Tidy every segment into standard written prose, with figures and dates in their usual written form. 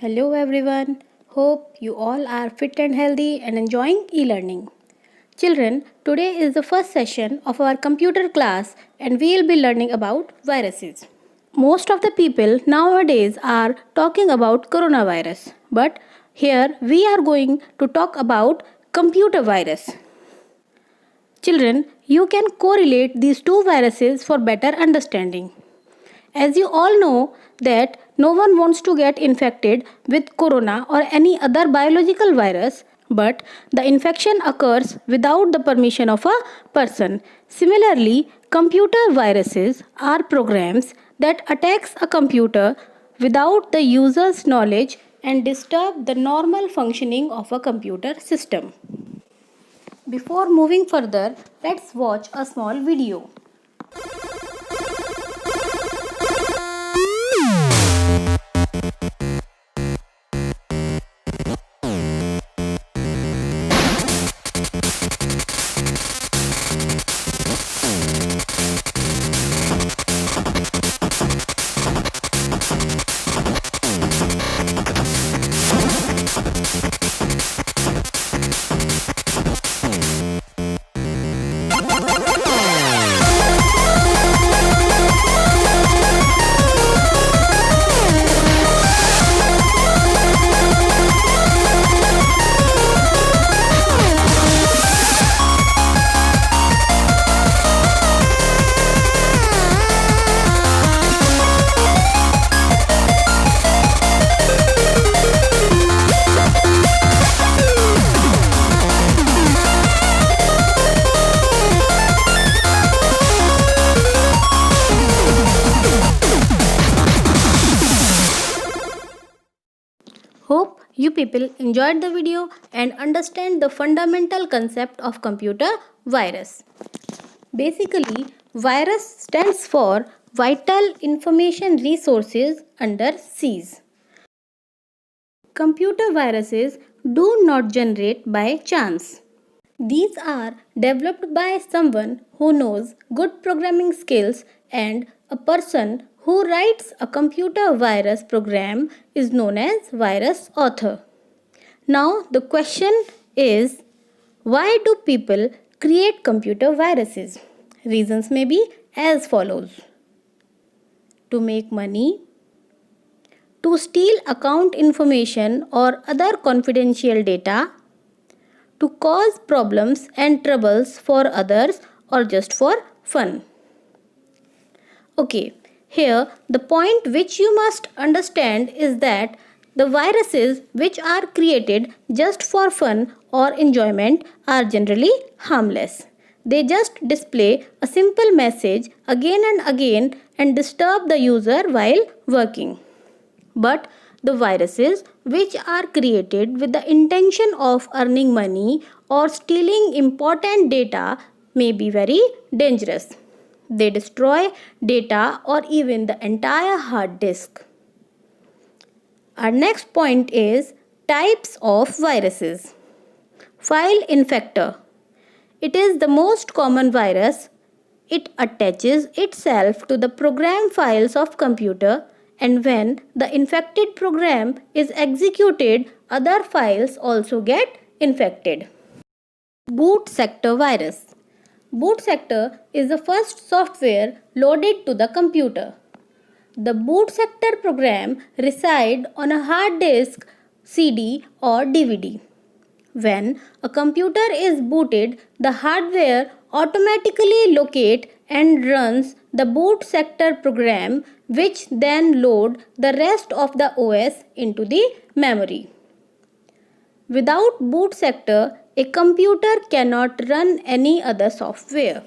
Hello everyone. Hope you all are fit and healthy and enjoying e-learning. Children, today is the first session of our computer class and we will be learning about viruses. Most of the people nowadays are talking about coronavirus, but here we are going to talk about computer virus. Children, you can correlate these two viruses for better understanding. As you all know that no one wants to get infected with corona or any other biological virus, but the infection occurs without the permission of a person. Similarly, computer viruses are programs that attacks a computer without the user's knowledge and disturb the normal functioning of a computer system. Before moving further, let's watch a small video. Hope you people enjoyed the video and understand the fundamental concept of computer virus. Basically, virus stands for Vital Information Resources under SIES. Computer viruses do not generate by chance. These are developed by someone who knows good programming skills, and a person who writes a computer virus program is known as virus author. Now the question is, why do people create computer viruses? Reasons may be as follows: to make money, to steal account information or other confidential data, to cause problems and troubles for others, or just for fun. Okay, here the point which you must understand is that the viruses which are created just for fun or enjoyment are generally harmless. They just display a simple message again and again and disturb the user while working. But the viruses which are created with the intention of earning money or stealing important data may be very dangerous. They destroy data or even the entire hard disk. Our next point is types of viruses. File infector. It is the most common virus. It attaches itself to the program files of computer, and when the infected program is executed, other files also get infected. Boot sector virus. Boot sector is the first software loaded to the computer. The boot sector program resides on a hard disk, CD or DVD. When a computer is booted, the hardware automatically locates and runs the boot sector program, which then loads the rest of the OS into the memory. Without boot sector, a computer cannot run any other software.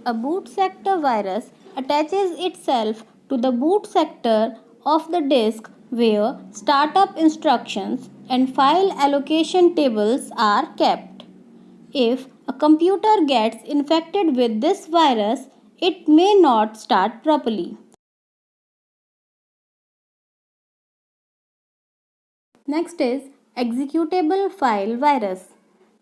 A boot sector virus attaches itself to the boot sector of the disk where startup instructions and file allocation tables are kept. If a computer gets infected with this virus, it may not start properly. Next is executable file virus.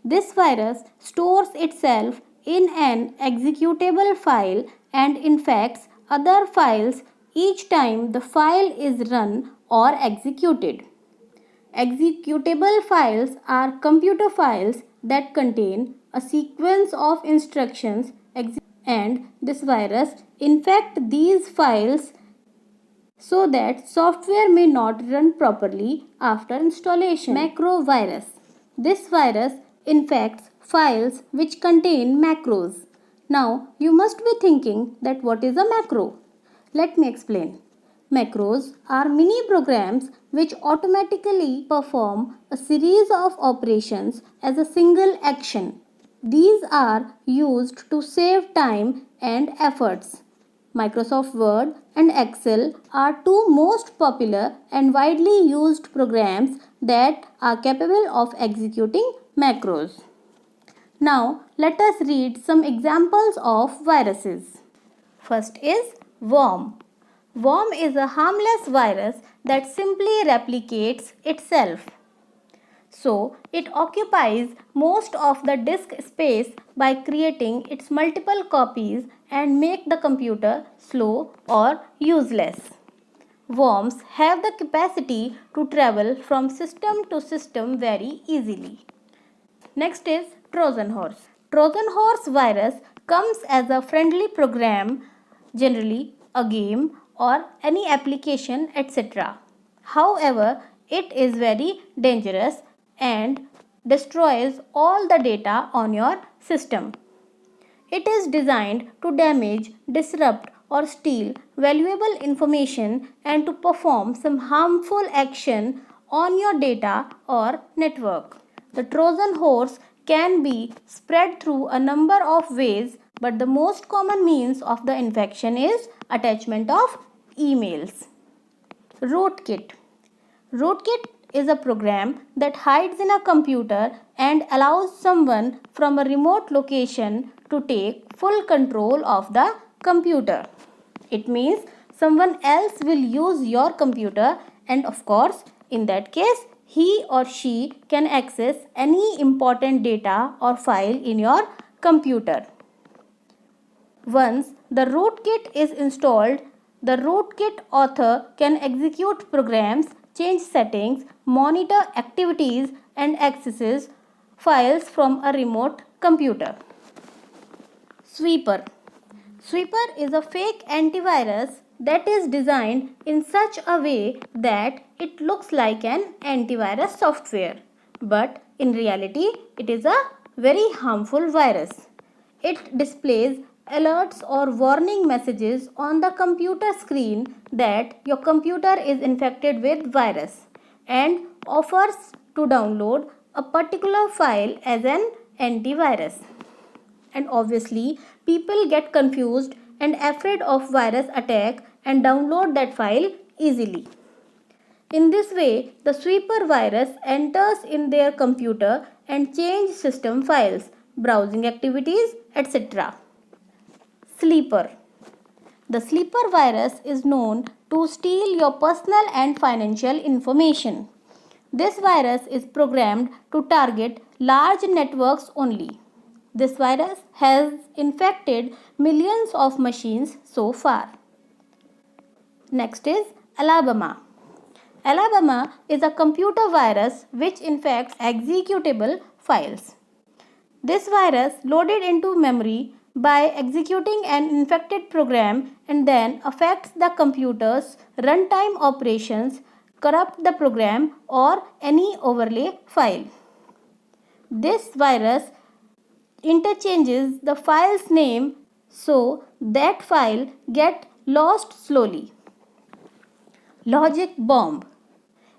This virus stores itself in an executable file and infects other files each time the file is run or executed. Executable files are computer files that contain a sequence of instructions and this virus infects these files so that software may not run properly after installation. Macrovirus. This virus infects files which contain macros. Now you must be thinking that what is a macro? Let me explain. Macros are mini programs which automatically perform a series of operations as a single action. These are used to save time and efforts. Microsoft Word and Excel are two most popular and widely used programs that are capable of executing macros. Now let us read some examples of viruses. First is worm. Worm is a harmless virus that simply replicates itself. So, it occupies most of the disk space by creating its multiple copies and make the computer slow or useless. Worms have the capacity to travel from system to system very easily. Next is Trojan horse. Trojan horse virus comes as a friendly program, generally a game or any application, etc. However, it is very dangerous and destroys all the data on your system. It is designed to damage, disrupt or steal valuable information and to perform some harmful action on your data or network. The Trojan horse can be spread through a number of ways, but the most common means of the infection is attachment of emails. Rootkit. Rootkit is a program that hides in a computer and allows someone from a remote location to take full control of the computer. It means someone else will use your computer, and of course, in that case, he or she can access any important data or file in your computer. Once the rootkit is installed, the rootkit author can execute programs, change settings, monitor activities and accesses files from a remote computer. Sweeper. Sweeper is a fake antivirus that is designed in such a way that it looks like an antivirus software, but in reality it is a very harmful virus. It displays alerts or warning messages on the computer screen that your computer is infected with virus and offers to download a particular file as an antivirus. And obviously people get confused and afraid of virus attack and download that file easily. In this way, the sweeper virus enters in their computer and changes system files, browsing activities, etc. Sleeper. The sleeper virus is known to steal your personal and financial information. This virus is programmed to target large networks only. This virus has infected millions of machines so far. Next is Alabama. Alabama is a computer virus which infects executable files. This virus loaded into memory by executing an infected program and then affects the computer's runtime operations, corrupt the program or any overlay file. This virus interchanges the file's name so that file gets lost slowly. Logic bomb.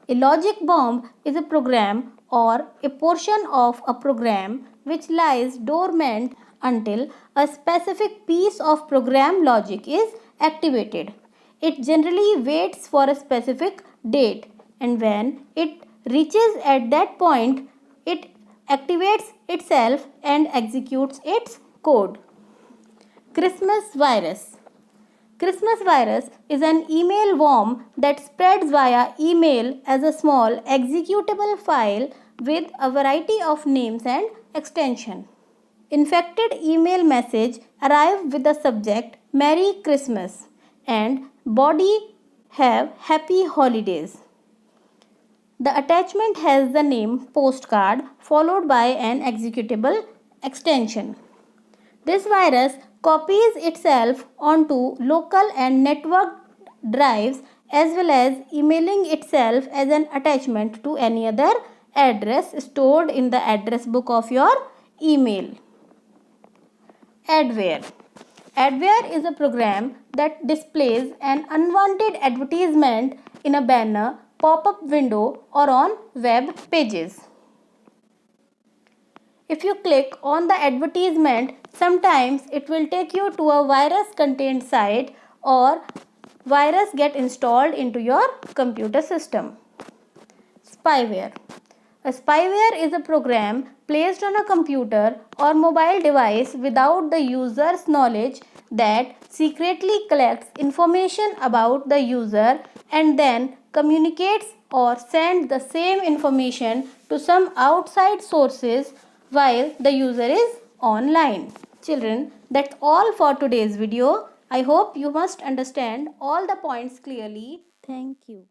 A logic bomb is a program or a portion of a program which lies dormant until a specific piece of program logic is activated. It generally waits for a specific date, and when it reaches at that point, it activates itself and executes its code. Christmas virus. Christmas virus is an email worm that spreads via email as a small executable file with a variety of names and extension. Infected email message arrive with the subject Merry Christmas and body have Happy Holidays. The attachment has the name postcard followed by an executable extension. This virus copies itself onto local and network drives as well as emailing itself as an attachment to any other address stored in the address book of your email. Adware. Adware is a program that displays an unwanted advertisement in a banner, pop-up window or on web pages. If you click on the advertisement, sometimes it will take you to a virus contained site or virus get installed into your computer system. Spyware. A spyware is a program placed on a computer or mobile device without the user's knowledge that secretly collects information about the user and then communicates or sends the same information to some outside sources while the user is online. Children, that's all for today's video. I hope you must understand all the points clearly. Thank you.